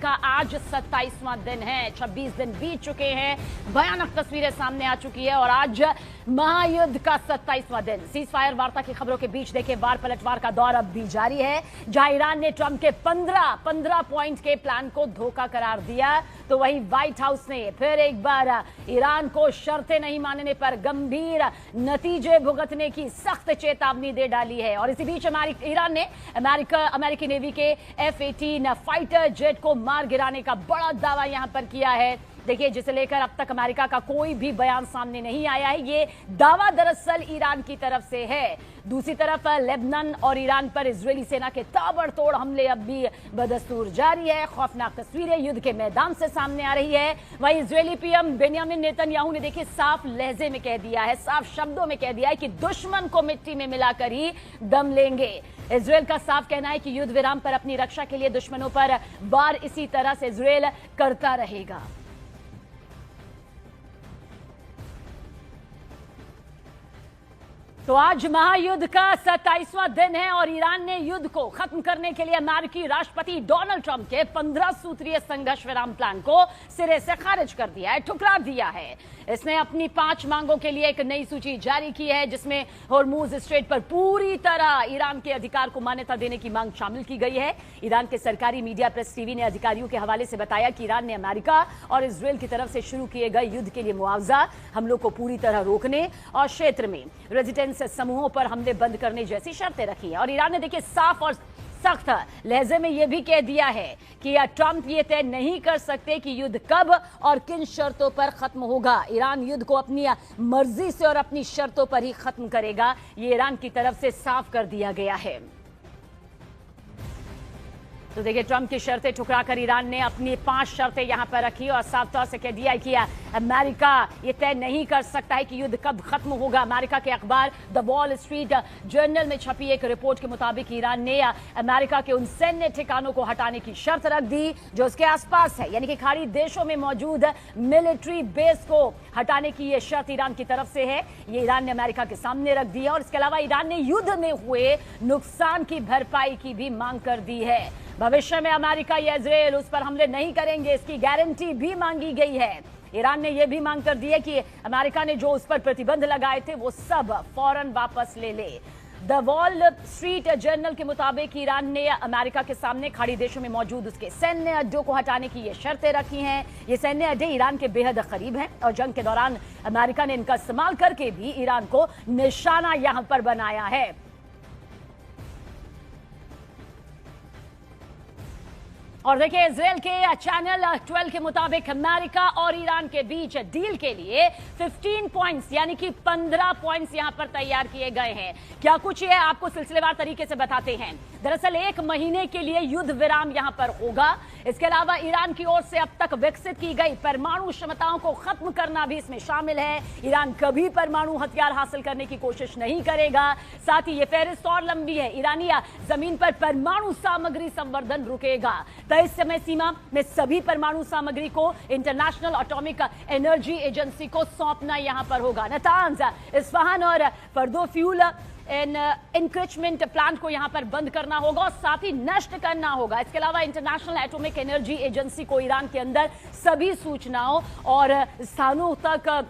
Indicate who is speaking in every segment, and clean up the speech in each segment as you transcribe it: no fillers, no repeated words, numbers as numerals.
Speaker 1: का आज 27वां दिन है। 26 दिन बीत चुके हैं, भयानक तस्वीरें सामने आ चुकी है और आज महायुद्ध का 27वां दिन। सीज फायर वार्ता की खबरों के बीच देखिए वार पलटवार का दौर अब भी जारी है। जहां ईरान ने ट्रंप के 15 पॉइंट के प्लान को धोखा करार दिया, तो वहीं व्हाइट हाउस ने फिर एक बार ईरान को शर्तें नहीं मानने पर गंभीर नतीजे भुगतने की सख्त चेतावनी दे डाली है। और इसी बीच ईरान ने अमेरिकी नेवी के F-18 फाइटर जेट को मार गिराने का बड़ा दावा यहां पर किया है। देखिए, जिसे लेकर अब तक अमेरिका का कोई भी बयान सामने नहीं आया है। ये दावा दरअसल ईरान की तरफ से है। दूसरी तरफ लेबनान और ईरान पर इजरायली सेना के ताबड़तोड़ हमले अब भी बदस्तूर जारी है। खौफनाक तस्वीरें युद्ध के मैदान से सामने आ रही है। वहीं इजरायली पीएम बेंयामिन नेतन्याहू ने देखिए साफ लहजे में कह दिया है, साफ शब्दों में कह दिया है कि दुश्मन को मिट्टी में मिलाकर ही दम लेंगे। इजरायल का साफ कहना है कि युद्ध विराम पर अपनी रक्षा के लिए दुश्मनों पर वार इसी तरह से इजरायल करता रहेगा। तो आज महायुद्ध का 27वां दिन है और ईरान ने युद्ध को खत्म करने के लिए अमेरिकी राष्ट्रपति डोनाल्ड ट्रंप के 15 सूत्रीय संघर्ष विराम प्लान को सिरे से खारिज कर दिया है, ठुकरा दिया है। इसने अपनी 5 मांगों के लिए एक नई सूची जारी की है, जिसमें होर्मुज स्ट्रेट पर पूरी तरह ईरान के अधिकार को मान्यता देने की मांग शामिल की गई है। ईरान के सरकारी मीडिया प्रेस टीवी ने अधिकारियों के हवाले से बताया कि ईरान ने अमेरिका और इजरायल की तरफ से शुरू किए गए युद्ध के लिए मुआवजा, हमलों को पूरी तरह रोकने और क्षेत्र में रेजिडेंस समूहों पर हमले बंद करने जैसी शर्तें रखी है। और ईरान ने देखिए साफ और सख्त लहजे में यह भी कह दिया है कि ट्रंप ये तय नहीं कर सकते कि युद्ध कब और किन शर्तों पर खत्म होगा। ईरान युद्ध को अपनी मर्जी से और अपनी शर्तों पर ही खत्म करेगा, ये ईरान की तरफ से साफ कर दिया गया है। तो देखिए, ट्रंप की शर्तें ठुकराकर ईरान ने अपनी 5 शर्तें यहां पर रखी और साफ तौर से कह दिया कि अमेरिका ये तय नहीं कर सकता है कि युद्ध कब खत्म होगा। अमेरिका के अखबार द वॉल स्ट्रीट जर्नल में छपी एक रिपोर्ट के मुताबिक ईरान ने अमेरिका के उन सैन्य ठिकानों को हटाने की शर्त रख दी जो उसके आसपास है, यानी कि खाड़ी देशों में मौजूद मिलिट्री बेस को हटाने की यह शर्त ईरान की तरफ से है। ये ईरान ने अमेरिका के सामने रख दी है और इसके अलावा ईरान ने युद्ध में हुए नुकसान की भरपाई की भी मांग कर दी है। भविष्य में अमेरिका या इजरायल उस पर हमले नहीं करेंगे, इसकी गारंटी भी मांगी गई है। ईरान ने यह भी मांग कर दी है कि अमेरिका ने जो उस पर प्रतिबंध लगाए थे वो सब फौरन वापस ले ले। द वॉल स्ट्रीट जर्नल के मुताबिक ईरान ने अमेरिका के सामने खाड़ी देशों में मौजूद उसके सैन्य अड्डों को हटाने की ये शर्तें रखी हैं। ये सैन्य अड्डे ईरान के बेहद करीब हैं और जंग के दौरान अमेरिका ने इनका इस्तेमाल करके भी ईरान को निशाना यहां पर बनाया है। और देखिए, इजरायल के चैनल 12 के मुताबिक अमेरिका और ईरान के बीच डील के लिए 15 पॉइंट्स यानी कि 15 पॉइंट्स यहां पर तैयार किए गए हैं। क्या कुछ ये आपको सिलसिलेवार तरीके से बताते हैं। दरअसल 1 महीने के लिए युद्ध विराम यहां पर होगा। इसके अलावा ईरान की ओर से अब तक विकसित की गई परमाणु क्षमताओं को खत्म करना भी इसमें शामिल है। ईरान कभी परमाणु हथियार हासिल करने की कोशिश नहीं करेगा। साथ ही ये फहरिस्त और लंबी है, ईरानी जमीन पर परमाणु सामग्री संवर्धन रुकेगा। तय समय सीमा में सभी परमाणु सामग्री को इंटरनेशनल एटॉमिक एनर्जी एजेंसी को सौंपना यहां पर होगा। नातांज, इस्फहान और फर्दो फ्यूल इनक्रिचमेंट प्लांट को यहां पर बंद करना होगा और साथ ही नष्ट करना होगा। इसके अलावा इंटरनेशनल एटॉमिक एनर्जी एजेंसी को ईरान के अंदर सभी सूचनाओं और स्थानों तक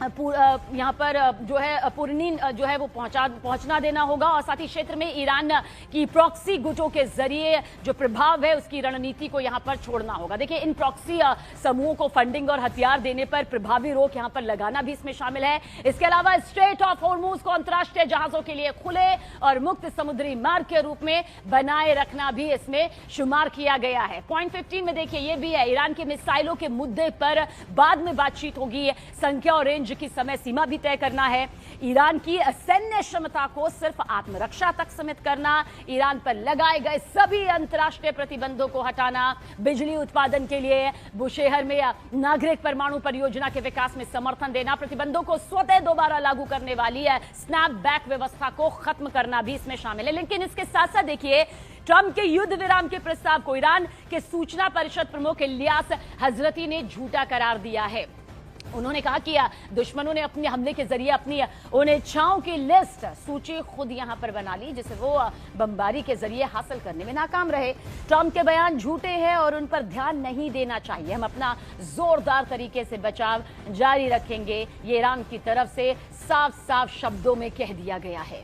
Speaker 1: यहाँ पर जो है पूर्णीन जो है वो पहुंचना देना होगा और साथ ही क्षेत्र में ईरान की प्रॉक्सी गुटों के जरिए जो प्रभाव है उसकी रणनीति को यहाँ पर छोड़ना होगा। देखिए, इन प्रॉक्सी समूहों को फंडिंग और हथियार देने पर प्रभावी रोक यहाँ पर लगाना भी इसमें शामिल है। इसके अलावा स्ट्रेट ऑफ होर्मुज को अंतर्राष्ट्रीय जहाजों के लिए खुले और मुक्त समुद्री मार्ग के रूप में बनाए रखना भी इसमें शुमार किया गया है। पॉइंट 15 में देखिए ये भी है, ईरान के मिसाइलों के मुद्दे पर बाद में बातचीत होगी। संख्या और रेंज की समय सीमा भी तय करना है। ईरान की सैन्य क्षमता को सिर्फ आत्मरक्षा तक सीमित करना, ईरान पर लगाए गए सभी अंतर्राष्ट्रीय प्रतिबंधों को हटाना, बिजली उत्पादन के लिए बुशेहर में नागरिक परमाणु परियोजना के विकास में समर्थन देना, प्रतिबंधों को स्वतः दोबारा लागू करने वाली स्नैपबैक व्यवस्था को खत्म करना भी इसमें शामिल है। लेकिन इसके साथ साथ देखिए, ट्रंप के युद्ध विराम के प्रस्ताव को ईरान के सूचना परिषद प्रमुख इलियास हजरती ने झूठा करार दिया है। उन्होंने कहा कि दुश्मनों ने अपने हमले के जरिए अपनी उन इच्छाओं की लिस्ट सूची खुद यहां पर बना ली जिसे वो बमबारी के जरिए हासिल करने में नाकाम रहे। ट्रंप के बयान झूठे हैं और उन पर ध्यान नहीं देना चाहिए। हम अपना जोरदार तरीके से बचाव जारी रखेंगे, ये ईरान की तरफ से साफ साफ शब्दों में कह दिया गया है।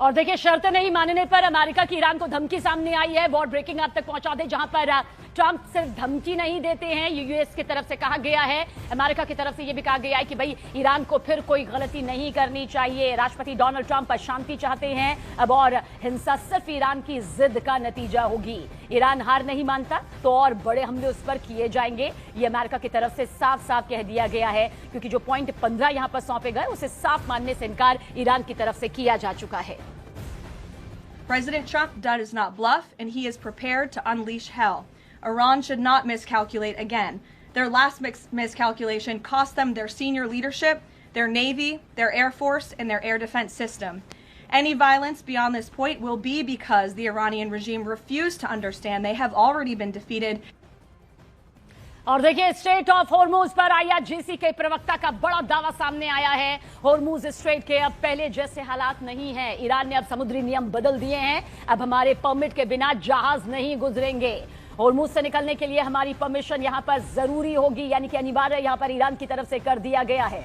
Speaker 1: और देखिए, शर्त नहीं मानने पर अमेरिका की ईरान को धमकी सामने आई है। वॉर ब्रेकिंग आप तक पहुंचा दे, जहां पर ट्रंप सिर्फ धमकी नहीं देते हैं, यूएस की तरफ से कहा गया है, अमेरिका की तरफ से यह भी कहा गया है कि भाई ईरान को फिर कोई गलती नहीं करनी चाहिए। राष्ट्रपति डोनाल्ड ट्रंप शांति चाहते हैं अब, और हिंसा सिर्फ ईरान की जिद का नतीजा होगी। ईरान हार नहीं मानता तो और बड़े हमले उस पर किए जाएंगे, ये अमेरिका की तरफ से साफ साफ कह दिया गया है, क्योंकि जो पॉइंट 15 यहां पर सौंपे गए उसे साफ मानने से इनकार ईरान की तरफ से किया जा चुका है।
Speaker 2: President Trump does not bluff, and he is prepared to unleash hell. Iran should not miscalculate again. Their last miscalculation cost them their senior leadership, their Navy, their Air Force, and their air defense system. Any violence beyond this point will be because the Iranian regime refused to understand they have already been defeated.
Speaker 1: और देखिए, straight of Hormuz पर IRGC के प्रवक्ता का बड़ा दावा सामने आया है। होर्मुज स्ट्रेट के अब पहले जैसे हालात नहीं हैं। ईरान ने अब समुद्री नियम बदल दिए हैं। अब हमारे परमिट के बिना जहाज नहीं गुजरेंगे। होर्मुज से निकलने के लिए हमारी परमिशन यहां पर जरूरी होगी, यानी कि अनिवार्य यहां पर ईरान की तरफ से कर दिया गया है।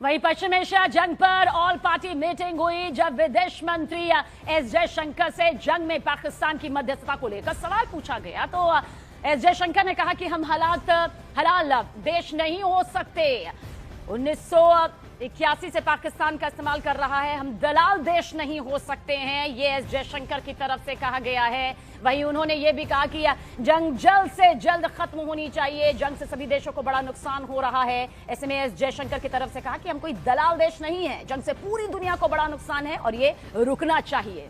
Speaker 1: वहीं पश्चिम एशिया जंग पर ऑल पार्टी मीटिंग हुई, जब विदेश मंत्री एस जयशंकर से जंग में पाकिस्तान की मध्यस्थता को लेकर सवाल पूछा गया तो एस जयशंकर ने कहा कि हम हलाल देश नहीं हो सकते। 1981 से पाकिस्तान का इस्तेमाल कर रहा है, हम दलाल देश नहीं हो सकते हैं, ये एस जयशंकर की तरफ से कहा गया है। वहीं उन्होंने ये भी कहा कि जंग जल्द से जल्द खत्म होनी चाहिए, जंग से सभी देशों को बड़ा नुकसान हो रहा है। ऐसे में एस जयशंकर की तरफ से कहा कि हम कोई दलाल देश नहीं है, जंग से पूरी दुनिया को बड़ा नुकसान है और ये रुकना चाहिए।